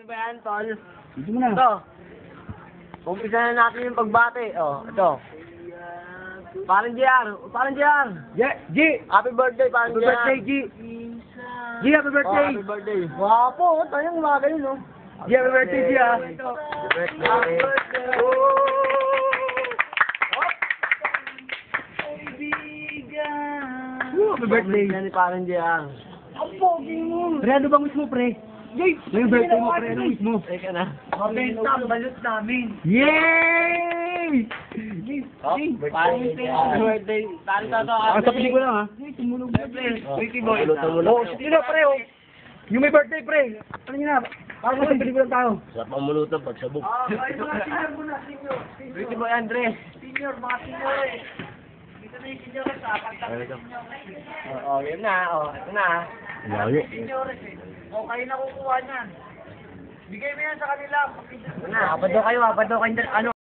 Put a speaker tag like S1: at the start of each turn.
S1: ba yan, tol?
S2: Dito mo na.
S1: Ito. Umpisa na natin yung pagbate. Oh, ito. Parang JR. Parang JR.
S2: G!
S1: Happy birthday, parang
S2: Happy
S1: JR.
S2: birthday, G! G, happy
S1: Oh,
S2: birthday!
S1: happy birthday. Wapo, oh. Tayong mga ganun, no?
S2: G, happy birthday, G, ah!
S1: Happy birthday.
S2: Happy birthday!
S1: Yan ni parang JR.
S2: Pre, ano bang wish mo, pre? Yung birthday mo, pre, ano wish mo?
S1: Teka na.
S2: Mabenta ang balot namin! Yay!
S1: Parang JR. Birthday. Parang to.
S2: Ang sa pelikula, ha?
S1: Tumunog na, pre. Sweetie boy.
S2: Oh, sige na, pre, oh! Yung may birthday, pre! Ano nyo na? Parang sa pelikula tao.
S3: Sarap ang mulutang pagsabog.
S1: Sweetie boy, Andres. Oh, yun na. Oh, ito na.
S3: Layo.
S1: Apat daw kayo, ano?